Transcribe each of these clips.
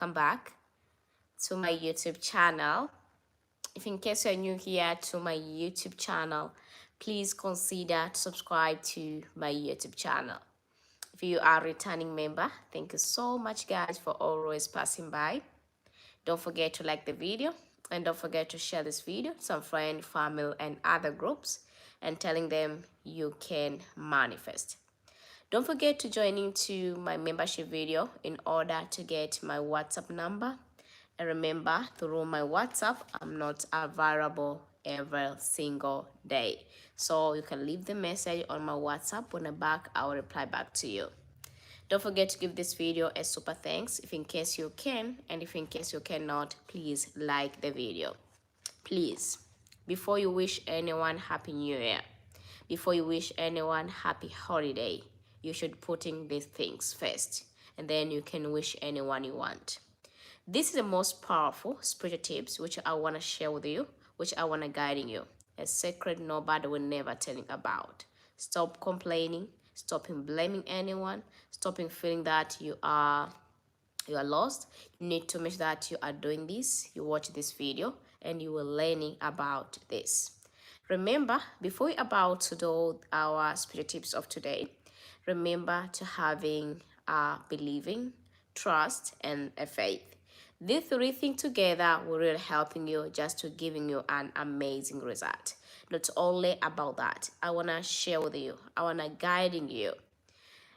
welcome back to my YouTube channel. If in case you're new here to my YouTube channel, please consider to subscribe to my YouTube channel. If you are a returning member, thank you so much guys for always passing by. Don't forget to like the video and don't forget to share this video to some friends, family and other groups and telling them you can manifest. Don't forget to join into my membership video in order to get my WhatsApp number. And remember, through my WhatsApp, I'm not available every single day. So you can leave the message on my WhatsApp. When I'm back, I will reply back to you. Don't forget to give this video a super thanks if in case you can, and if in case you cannot, please like the video. Please, before you wish anyone Happy New Year, before you wish anyone happy holiday, you should put in these things first, and then you can wish anyone you want. This is the most powerful spiritual tips which I want to share with you, which I want to guide you. A secret nobody will never tell you about. Stop complaining, stop blaming anyone, stop feeling that you are lost. You need to make sure that you are doing this. You watch this video and you will learning about this. Remember, before we about to do our spiritual tips of today, remember to having believing, trust, and a faith. These three things together will really helping you just to giving you an amazing result. Not only about that, I want to share with you, I want to guiding you.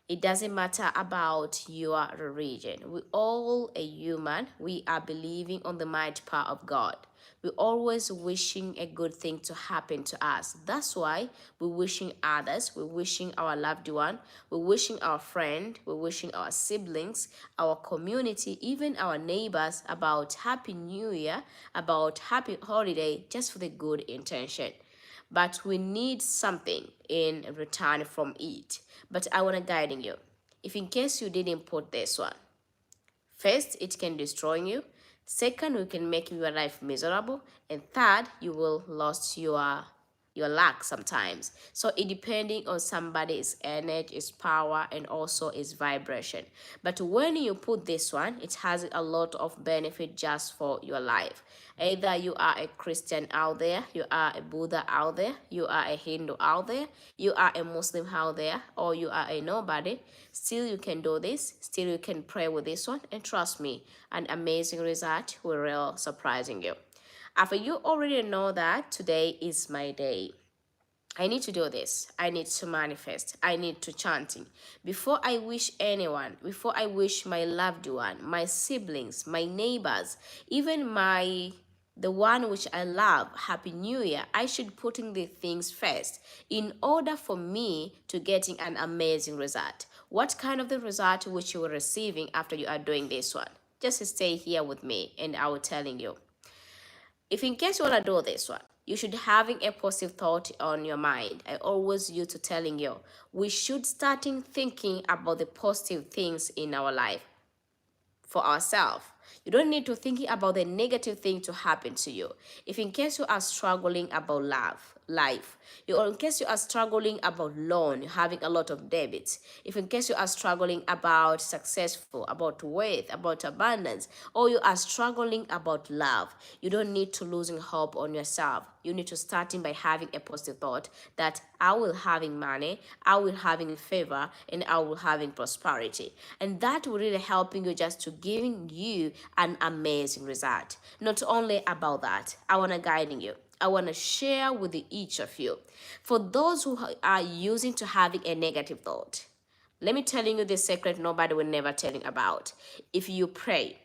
It doesn't matter about your religion. We all a human. We are believing on the mighty power of God. We're always wishing a good thing to happen to us. That's why we're wishing others, we're wishing our loved one, we're wishing our friend, we're wishing our siblings, our community, even our neighbors about Happy New Year, about Happy Holiday, just for the good intention. But we need something in return from it. But I want to guide you. If in case you didn't put this one, first, it can destroy you. Second, it can make your life miserable. And third, you will lose your luck sometimes. So it depending on somebody's energy, its power, and also its vibration. But when you put this one, it has a lot of benefit just for your life. Either you are a Christian out there, you are a Buddha out there, you are a Hindu out there, you are a Muslim out there, or you are a nobody, still you can do this, still you can pray with this one, and trust me, an amazing result will really surprising you. After you already know that today is my day, I need to do this. I need to manifest. I need to chanting. Before I wish anyone, before I wish my loved one, my siblings, my neighbors, even the one which I love, Happy New Year, I should put in the things first in order for me to getting an amazing result. What kind of the result which you are receiving after you are doing this one? Just stay here with me and I will telling you. If in case you want to do this one, you should having a positive thought on your mind. I always used to telling you, we should starting thinking about the positive things in our life for ourselves. You don't need to thinking about the negative thing to happen to you. If in case you are struggling about life, in case you are struggling about loan, you're having a lot of debits. If in case you are struggling about successful, about wealth, about abundance, or you are struggling about love, you don't need to losing hope on yourself. You need to starting by having a positive thought that I will having money, I will having favor, and I will having prosperity. And that will really helping you just to giving you an amazing result. Not only about that, I want to guiding you. I want to share with each of you. For those who are using to having a negative thought, let me tell you the secret nobody will never tell you about. If you pray,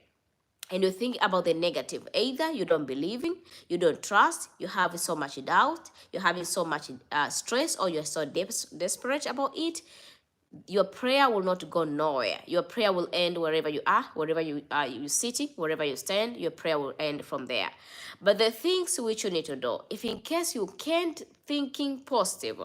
and you think about the negative, either you don't believe in, you don't trust, you have so much doubt, you're having so much stress, or you're so desperate about it, your prayer will not go nowhere. Your prayer will end wherever you are, wherever you are you sitting, wherever you stand, your prayer will end from there. But the things which you need to do, if in case you can't thinking positive,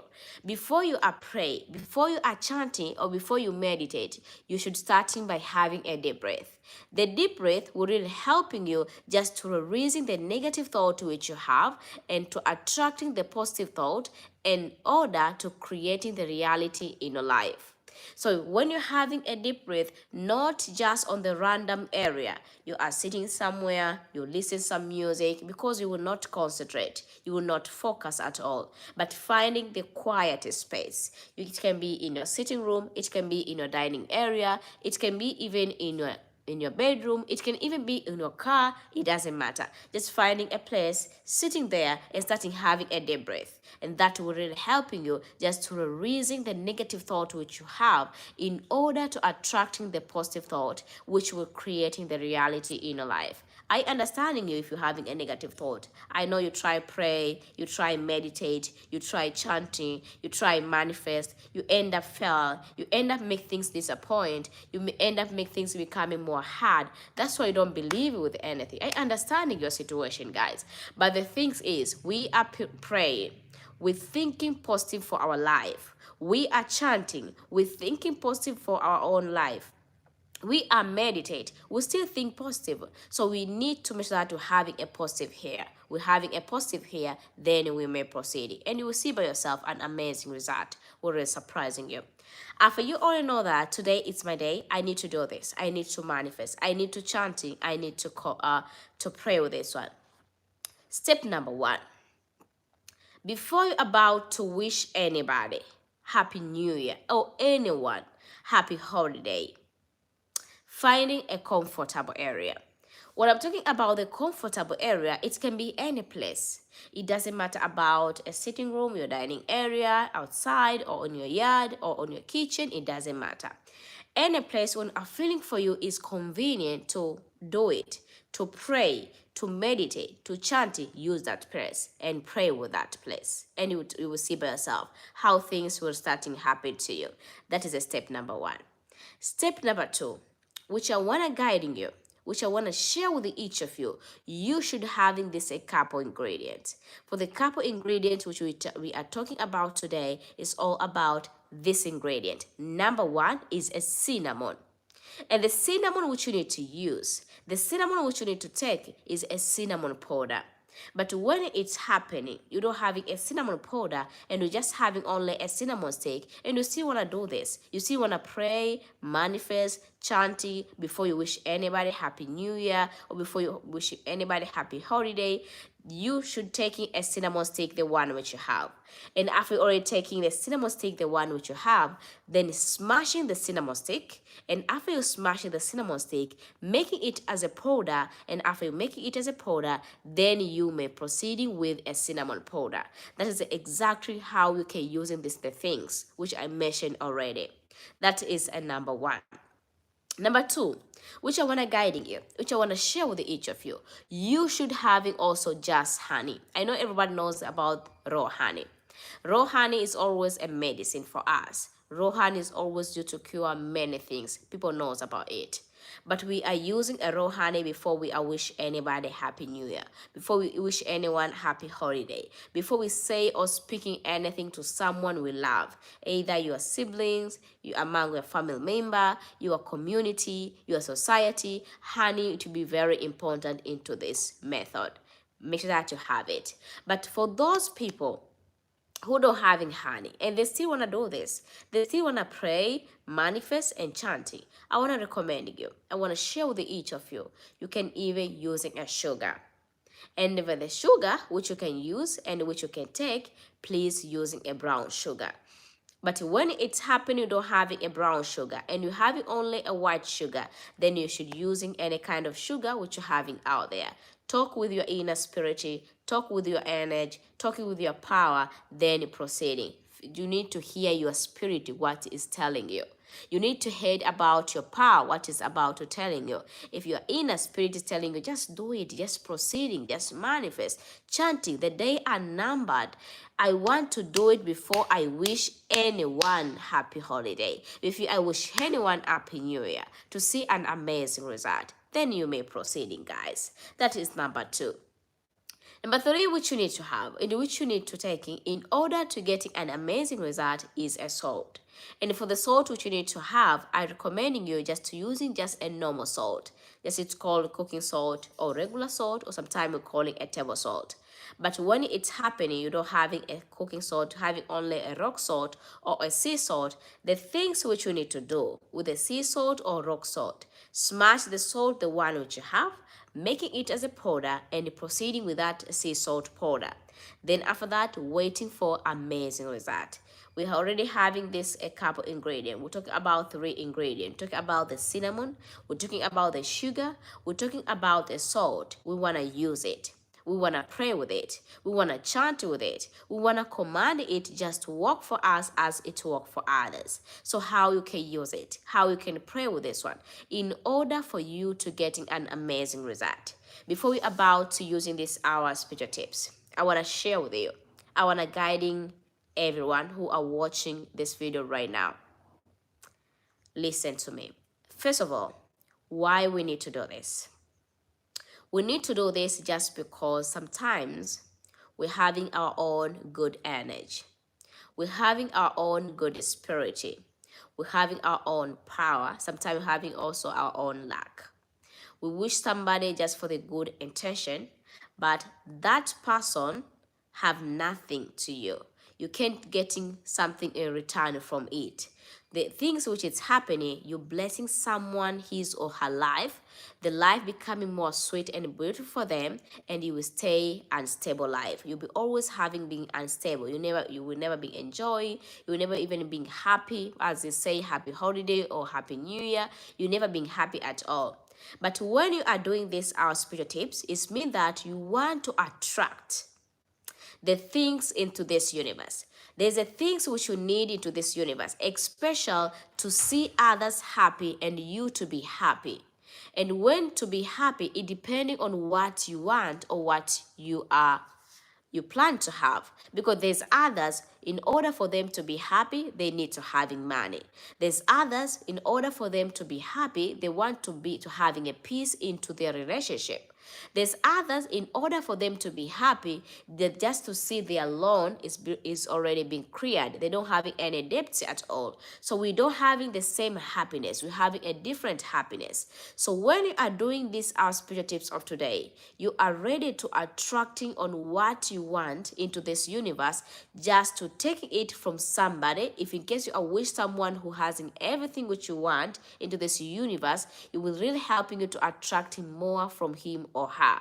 before you are praying, before you are chanting, or before you meditate, you should starting by having a deep breath. The deep breath will really helping you just to releasing the negative thought which you have and to attracting the positive thought in order to creating the reality in your life. So when you're having a deep breath, not just on the random area, you are sitting somewhere, you listen some music, because you will not concentrate, you will not focus at all, but finding the quietest space. It can be in your sitting room, it can be in your dining area, it can be even in your bedroom, it can even be in your car, it doesn't matter. Just finding a place, sitting there and starting having a deep breath. And that will really helping you just to releasing the negative thought which you have in order to attracting the positive thought which will creating the reality in your life. I understanding you if you're having a negative thought. I know you try pray, you try meditate, you try chanting, you try manifest, you end up fail, you end up make things disappoint, you may end up make things becoming more hard. That's why you don't believe with anything. I understanding your situation, guys. But the thing is, we are praying, we're thinking positive for our life. We are chanting, we're thinking positive for our own life. We are meditate, we still think positive. So we need to make sure that we're having a positive here. We're having a positive here, then we may proceed. And you will see by yourself an amazing result. We're surprising you. After you already know that today is my day, I need to do this. I need to manifest. I need to chanting. I need to pray with this one. Step number one. Before you're about to wish anybody Happy New Year or anyone Happy Holiday, finding a comfortable area. When I'm talking about the comfortable area, it can be any place. It doesn't matter about a sitting room, your dining area, outside, or in your yard, or on your kitchen. It doesn't matter. Any place when a feeling for you is convenient to do it, to pray, to meditate, to chant it, use that place and pray with that place. And you will see by yourself how things will start to happen to you. That is a step number one. Step number two, which I want to guiding you, which I want to share with each of you, you should having this a couple ingredient. For the couple ingredient which we are talking about today is all about this ingredient. Number one is a cinnamon. And the cinnamon which you need to use, the cinnamon which you need to take is a cinnamon powder. But when it's happening, you don't having a cinnamon powder and you're just having only a cinnamon stick, and you still want to do this. You still want to pray, manifest, chanting before you wish anybody Happy New Year or before you wish anybody Happy Holiday. You should taking a cinnamon stick, the one which you have. And after already taking the cinnamon stick, the one which you have, then smashing the cinnamon stick. And after you smashing the cinnamon stick, making it as a powder. And after you making it as a powder, then you may proceeding with a cinnamon powder. That is exactly how you can using the things which I mentioned already. That is a number one. Number two, which I want to guiding you, which I want to share with each of you, you should having also just honey. I know everybody knows about raw honey. Raw honey is always a medicine for us. Raw honey is always due to cure many things. People knows about it. But we are using a raw honey before we wish anybody Happy New Year, before we wish anyone Happy Holiday, before we say or speaking anything to someone we love, either your siblings, you among your family member, your community, your society. Honey to be very important into this method. Make sure that you have it. But for those people who don't having honey and they still want to do this, they still want to pray, manifest and chanting, I want to recommend you, I want to share with each of you, you can even using a sugar. And with the sugar which you can use and which you can take, please using a brown sugar. But when it's happening, you don't having a brown sugar and you having only a white sugar, then you should using any kind of sugar which you're having out there. Talk with your inner spirit, talk with your energy, talking with your power, then proceeding. You need to hear your spirit, what is telling you. You need to hear about your power, what is about to telling you. If your inner spirit is telling you, just do it, just proceeding, just manifest, chanting, the day are numbered. I want to do it before I wish anyone Happy Holiday. If I wish anyone Happy New Year to see an amazing result, then you may proceeding, guys. That is number two. Number three, which you need to have, and which you need to take in order to getting an amazing result is a salt. And for the salt which you need to have, I recommending you just to using just a normal salt. Yes, it's called cooking salt or regular salt, or sometimes we call it a table salt. But when it's happening, you don't having a cooking salt, having only a rock salt or a sea salt, the things which you need to do with the sea salt or rock salt, smash the salt, the one which you have, making it as a powder and proceeding with that sea salt powder. Then after that, waiting for amazing result. We're already having this a couple ingredient. We're talking about 3 ingredients. We're talking about the cinnamon. We're talking about the sugar. We're talking about the salt. We want to use it. We want to pray with it. We want to chant with it. We want to command it just to work for us as it works for others. So how you can use it, how you can pray with this one in order for you to getting an amazing result. Before we about to using this our spiritual tips, I want to share with you. I want to guiding everyone who are watching this video right now. Listen to me. First of all, why we need to do this? We need to do this just because sometimes we're having our own good energy. We're having our own good spirit. We're having our own power. Sometimes we're having also our own luck. We wish somebody just for the good intention, but that person have nothing to you. You can't getting something in return from it. The things which is happening, you're blessing someone his or her life, the life becoming more sweet and beautiful for them, and you will stay unstable life. You'll be always having being unstable. You will never be enjoying. You will never even being happy, as they say, happy holiday or happy new year. You never being happy at all. But when you are doing this, our spiritual tips, it means that you want to attract the things into this universe. There's a things which you need into this universe, especially to see others happy and you to be happy. And when to be happy, it depending on what you want or what you plan to have, because there's others in order for them to be happy they need to having money. There's others in order for them to be happy they want to having a peace into their relationship. There's others in order for them to be happy that just to see their loan is already being cleared, they don't having any debts at all. So we don't having the same happiness, we're having a different happiness. So when you are doing these our spiritual tips of today, you are ready to attracting on what you want into this universe, just to take it from somebody. If in case you are with someone who has in everything which you want into this universe, it will really helping you to attracting more from him or her.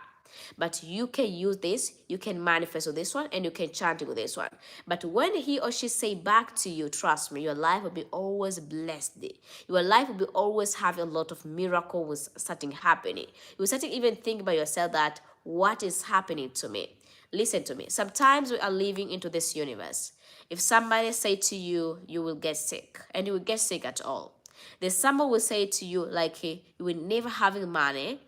But you can use this, you can manifest with this one, and you can chant with this one. But when he or she say back to you, trust me, your life will be always blessed. Your life will be always have a lot of miracle with starting happening. You will start to even think by yourself that what is happening to me. Listen to me. Sometimes we are living into this universe. If somebody say to you, you will get sick, and you will get sick at all. Then someone will say to you, like, hey, you will never having money.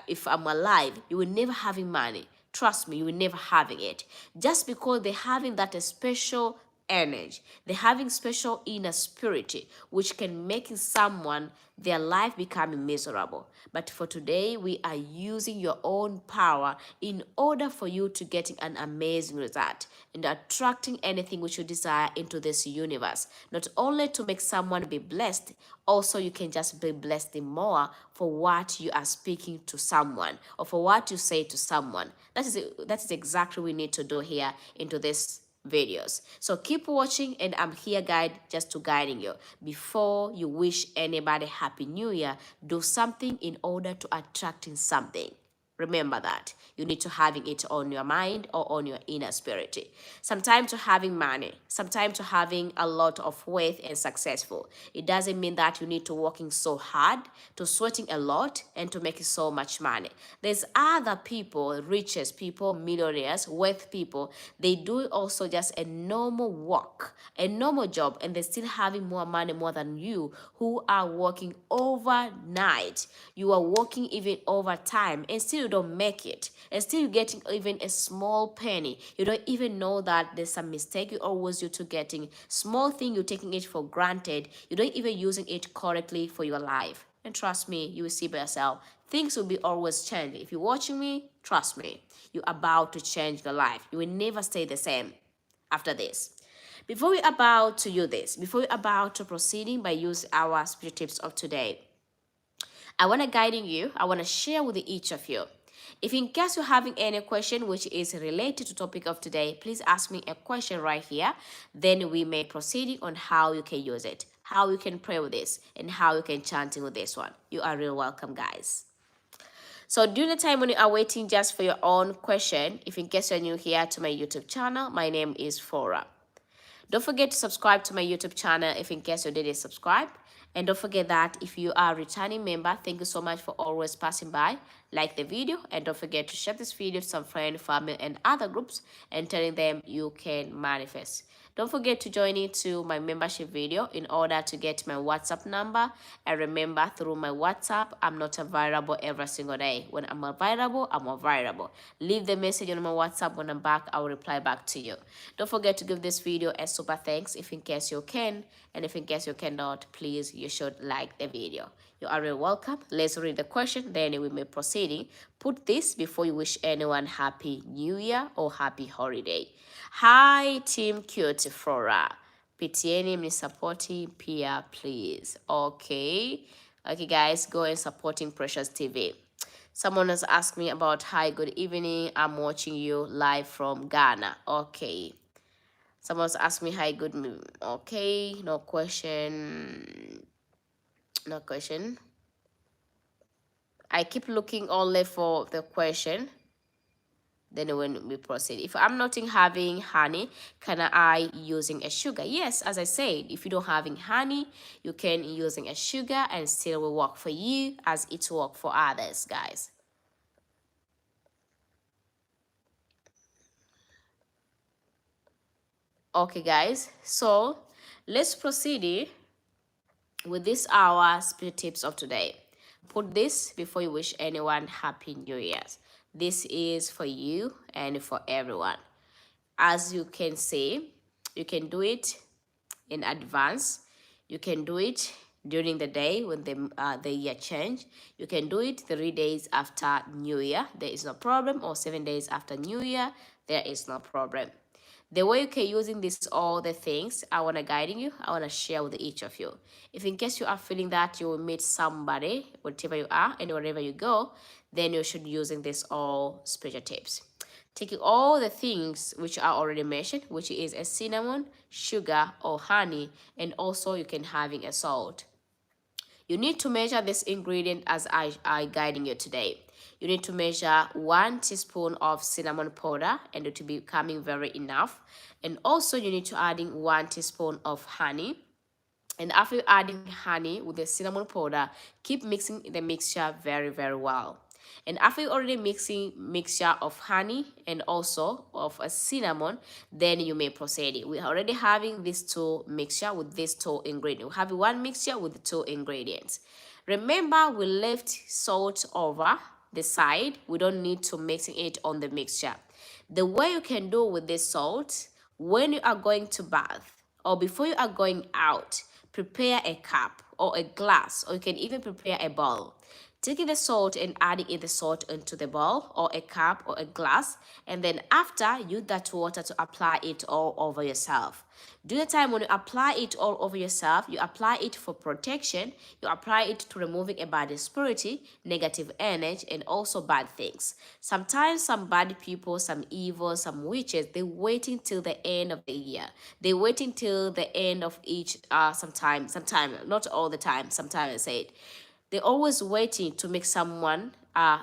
If I'm alive, you will never having money. Trust me, you will never having it. Just because they're having that special energy, they're having special inner spirit, which can make someone their life becoming miserable. But for today, we are using your own power in order for you to getting an amazing result and attracting anything which you desire into this universe. Not only to make someone be blessed, also you can just be blessed more for what you are speaking to someone or for what you say to someone. That is exactly what we need to do here into this videos. So keep watching, and I'm here guide just to guiding you. Before you wish anybody happy new year, do something in order to attracting something. Remember that you need to having it on your mind or on your inner spirit. Sometimes to having money, sometimes to having a lot of wealth and successful, it doesn't mean that you need to working so hard, to sweating a lot, and to making so much money. There's other people, richest people, millionaires, wealth people, they do also just a normal work, a normal job, and they're still having more money more than you, who are working overnight. You are working even overtime and still you don't make it, and still you're getting even a small penny. You don't even know that there's some mistake you always you to getting small thing, you're taking it for granted. You don't even using it correctly for your life. And trust me, you will see by yourself, things will be always changing. If you're watching me, trust me, you're about to change your life. You will never stay the same after this. Before we about to use this, before we about to proceeding by use our spiritual tips of today, I want to guiding you, I want to share with each of you If in case you're having any question which is related to topic of today, please ask me a question right here. Then we may proceed on how you can use it, how you can pray with this, and how you can chanting with this one. You are real welcome, guys. So during the time when you are waiting just for your own question, if in case you're new here to my YouTube channel, my name is Fora. Don't forget to subscribe to my YouTube channel if in case you didn't subscribe. And don't forget that if you are a returning member, thank you so much for always passing by. Like the video and don't forget to share this video to some friends, family, and other groups and telling them you can manifest. Don't forget to join into my membership video in order to get my WhatsApp number. And remember, through my WhatsApp, I'm not available every single day. When I'm available, I'm available. Leave the message on my WhatsApp. When I'm back, I will reply back to you. Don't forget to give this video a super thanks if in case you can. And if in case you cannot, please, you should like the video. You are very welcome. Let's read the question, then we may proceed. Put this before you wish anyone happy new year or happy holiday. Hi, Team Cute Flora. Pitieni mnisapoti pia, please. Okay. Okay, guys, go and supporting Precious TV. Someone has asked me about hi, good evening. I'm watching you live from Ghana. Okay. Someone's asked me hi, good. Okay, no question. No question. I keep looking only for the question. Then when we proceed, if I'm not having honey, can I using a sugar? Yes, as I said, if you don't having honey, you can using a sugar and still will work for you as it work for others, guys. Okay, guys, so let's proceed with this our spirit tips of today. Put this before you wish anyone happy new year's. This is for you and for everyone. As you can see, you can do it in advance. You can do it during the day when the year change. You can do it 3 days after New Year. There is no problem. Or 7 days after New Year. There is no problem. The way you can using this all the things I want to guiding you, I want to share with each of you. If in case you are feeling that you will meet somebody, whatever you are and wherever you go, then you should using this all spiritual tips. Taking all the things which are already mentioned, which is a cinnamon, sugar or honey, and also you can having a salt. You need to measure this ingredient as I guiding you today. You need to measure 1 teaspoon of cinnamon powder and it will be becoming very enough. And also you need to adding 1 teaspoon of honey. And after adding honey with the cinnamon powder, keep mixing the mixture very, very well. And after you already mixing mixture of honey and also of a cinnamon, then you may proceed. We are already having these two mixture with these two ingredients. We have one mixture with the two ingredients. Remember, we left salt over the side. We don't need to mix it on the mixture. The way you can do with this salt, when you are going to bath or before you are going out, prepare a cup or a glass, or you can even prepare a bowl. Taking the salt and adding in the salt into the bowl or a cup or a glass, and then after, use that water to apply it all over yourself. During the time when you apply it all over yourself, you apply it for protection, you apply it to removing a bad spirit, negative energy, and also bad things. Sometimes some bad people, some evil, some witches, they waiting till the end of the year. They waiting till the end of each sometime, not all the time, sometimes I say it. They're always waiting to make someone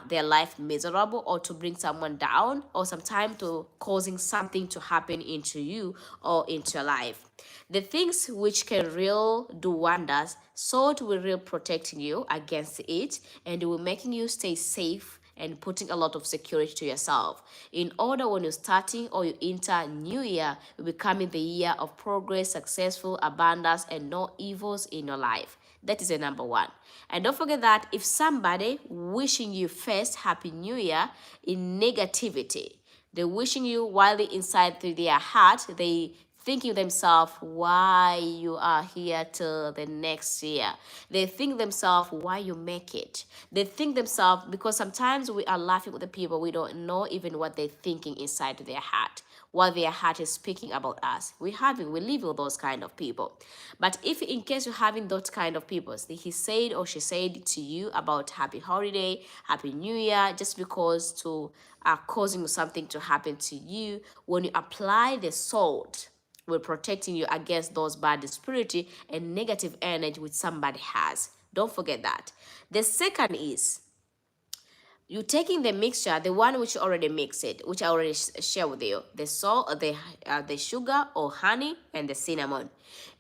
their life miserable or to bring someone down or sometimes to causing something to happen into you or into your life. The things which can real do wonders, salt will real protecting you against it and it will making you stay safe and putting a lot of security to yourself. In order when you're starting or you enter new year, will becoming the year of progress, successful, abundance, and no evils in your life. That is the number one. And don't forget that if somebody wishing you first happy new year in negativity, they're wishing you while they inside through their heart, they thinking themselves why you are here till the next year. They think themselves why you make it. They think themselves because sometimes we are laughing with the people we don't know even what they're thinking inside their heart. what their heart is speaking about us. We live with those kind of people. But if in case you're having those kind of people, he said or she said to you about happy holiday, happy new year, just because to causing something to happen to you, when you apply the salt, will protecting you against those bad spirit and negative energy which somebody has. Don't forget that. The second is you taking the mixture, the one which you already mix it, which I already share with you, the salt, the sugar or honey, and the cinnamon.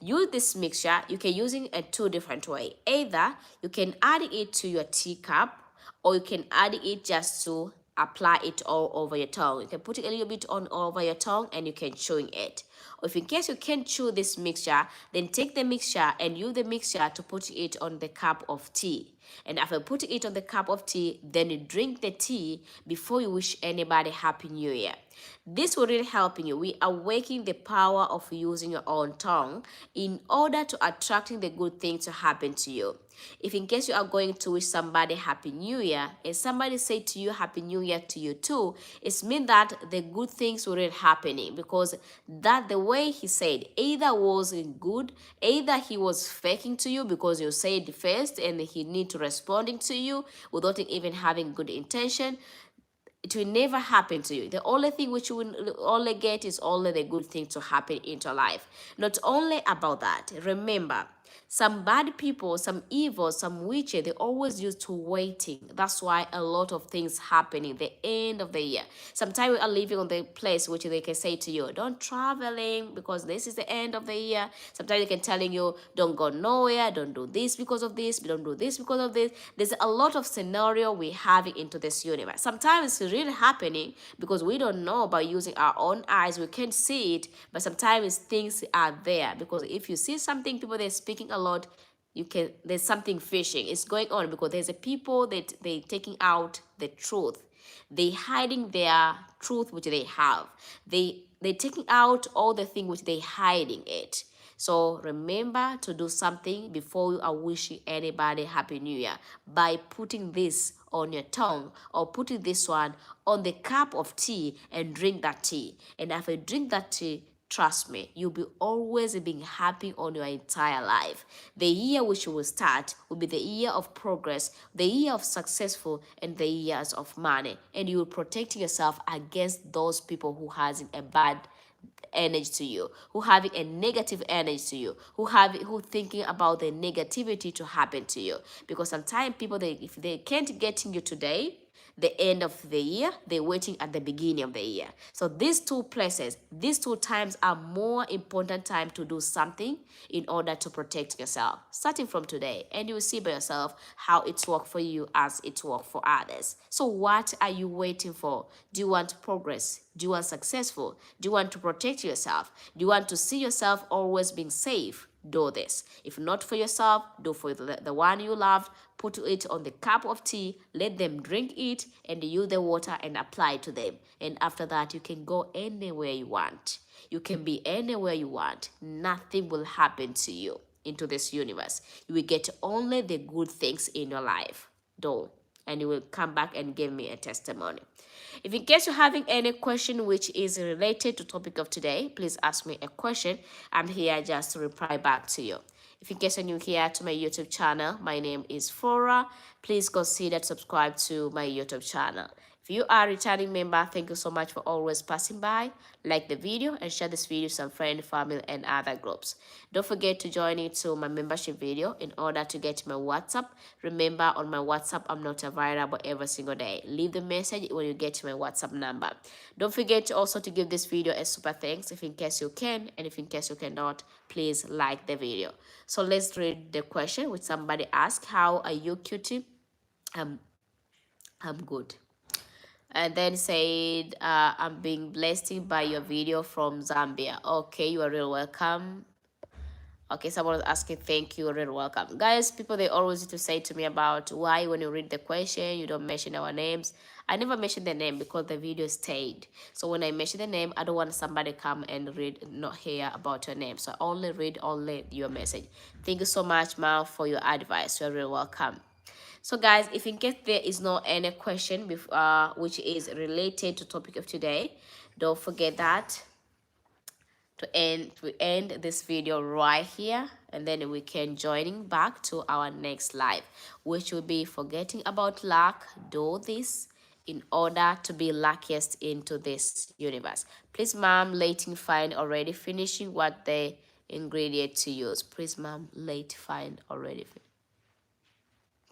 Use this mixture. You can use it in two different way. Either you can add it to your teacup, or you can add it just to apply it all over your tongue. You can put it a little bit on over your tongue and you can chewing it. Or if in case you can't chew this mixture, then take the mixture and use the mixture to put it on the cup of tea. And after putting it on the cup of tea, then you drink the tea before you wish anybody Happy New Year. This will really help you. We are waking the power of using your own tongue in order to attracting the good things to happen to you. If in case you are going to wish somebody Happy New Year and somebody say to you Happy New Year to you too, it means that the good things will really happening, because that the way he said either was good, either he was faking to you because you said first and he need to responding to you without even having good intention. It will never happen to you. The only thing which you will only get is only the good thing to happen into your life. Not only about that, remember, some bad people, some evil, some witches, they always used to waiting. That's why a lot of things happening the end of the year. Sometimes we are living on the place which they can say to you, don't traveling because this is the end of the year. Sometimes they can telling you, don't go nowhere, don't do this because of this, don't do this because of this. There's a lot of scenario we have into this universe. Sometimes it's really happening because we don't know by using our own eyes. We can't see it, but sometimes things are there, because if you see something, people they're speaking a lot, there's something fishing. It's going on because there's a people that they taking out the truth. They hiding their truth which they have. They taking out all the thing which they hiding it. So remember to do something before you are wishing anybody Happy New Year by putting this on your tongue or putting this one on the cup of tea and drink that tea. And after you drink that tea, trust me, you'll be always being happy on your entire life. The year which you will start will be the year of progress, the year of successful, and the years of money. And you will protect yourself against those people who has a bad energy to you, who having a negative energy to you, who thinking about the negativity to happen to you. Because sometimes people, if they can't get you today, the end of the year, they're waiting at the beginning of the year. So these two places, these two times are more important time to do something in order to protect yourself, starting from today. And you will see by yourself how it's worked for you as it's worked for others. So what are you waiting for? Do you want progress? Do you want successful? Do you want to protect yourself? Do you want to see yourself always being safe? Do this. If not for yourself, do for the one you love. Put it on the cup of tea, let them drink it, and use the water and apply it to them. And after that, you can go anywhere you want. You can be anywhere you want. Nothing will happen to you into this universe. You will get only the good things in your life. Do. And you will come back and give me a testimony. If in case you're having any question which is related to topic of today, please ask me a question. I'm here just to reply back to you. If in case you're new here to my YouTube channel, my name is Flora. Please consider to subscribe to my YouTube channel. If you are a returning member, thank you so much for always passing by. Like the video and share this video with some friends, family, and other groups. Don't forget to join into my membership video in order to get my WhatsApp. Remember, on my WhatsApp, I'm not available every single day. Leave the message when you get my WhatsApp number. Don't forget to also to give this video a super thanks if in case you can, and if in case you cannot, please like the video. So let's read the question which somebody asked. How are you, cutie? I'm good. And then said, I'm being blessed by your video from Zambia. Okay, you are real welcome. Okay, someone was asking, thank you, real welcome. Guys, people, they always used to say to me about why when you read the question, you don't mention our names. I never mention the name because the video stayed. So when I mention the name, I don't want somebody come and read, not hear about your name. So I only read only your message. Thank you so much, Ma, for your advice. You're real welcome. So guys, if in case there is no any question which is related to topic of today, don't forget that to end this video right here, and then we can joining back to our next live, which will be forgetting about luck. Do this in order to be luckiest into this universe. Please ma'am, letting find already finishing what the ingredient to use. Please ma'am, late find already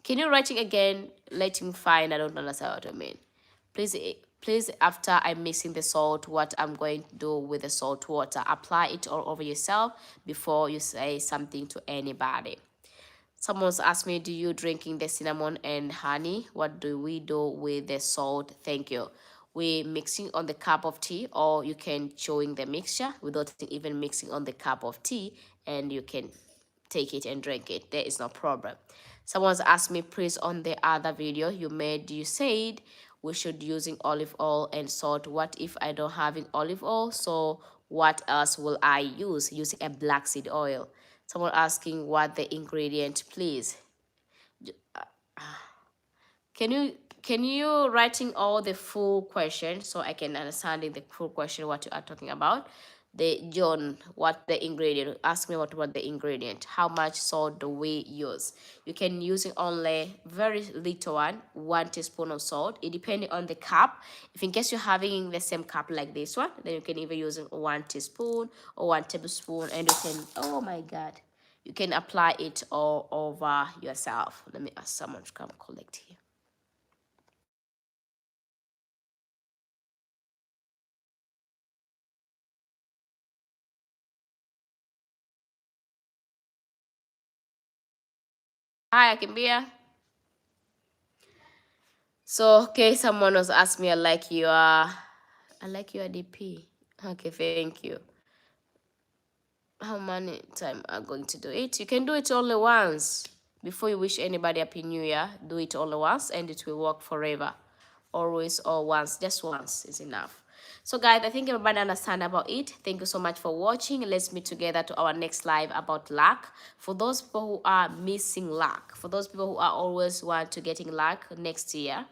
can you write it again? Let him find. I don't understand what I mean. Please, after I'm mixing the salt, what I'm going to do with the salt water, apply it all over yourself before you say something to anybody. Someone's asked me, do you drinking the cinnamon and honey? What do we do with the salt? Thank you. We mixing on the cup of tea, or you can chewing the mixture without even mixing on the cup of tea, and you can take it and drink it. There is no problem. Someone's asked me, please, on the other video you made, you said we should using olive oil and salt. What if I don't having olive oil? So what else will I use? Using a black seed oil. Someone asking what the ingredient, please. Can you writing all the full question so I can understand the full question what you are talking about? The John, what the ingredient? Ask me what the ingredient. How much salt do we use? You can use it only very little one teaspoon of salt. It depending on the cup. If in case you're having the same cup like this one, then you can even use 1 teaspoon or 1 tablespoon, and you can, oh my God, you can apply it all over yourself. Let me ask someone to come collect here. Hi, Akimbia. So, okay, someone was asking me, I like your DP. Okay, thank you. How many time are going to do it? You can do it only once. Before you wish anybody Happy New Year, do it only once and it will work forever. Always or once, just once is enough. So guys, I think everybody understand about it. Thank you so much for watching. Let's meet together to our next live about luck. For those people who are missing luck, for those people who are always want to getting luck next year,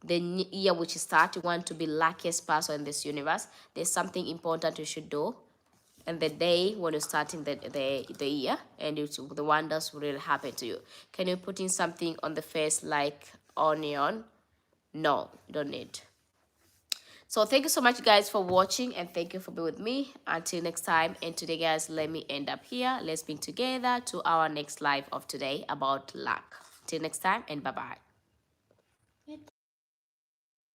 the year which start, you want to be luckiest person in this universe, there's something important you should do. And the day when you're starting the year, and the wonders will really happen to you. Can you put in something on the face like onion? No, you don't need. So thank you so much guys for watching, and thank you for being with me until next time. And today guys, let me end up here. Let's be together to our next live of today about luck. Till next time, and bye bye.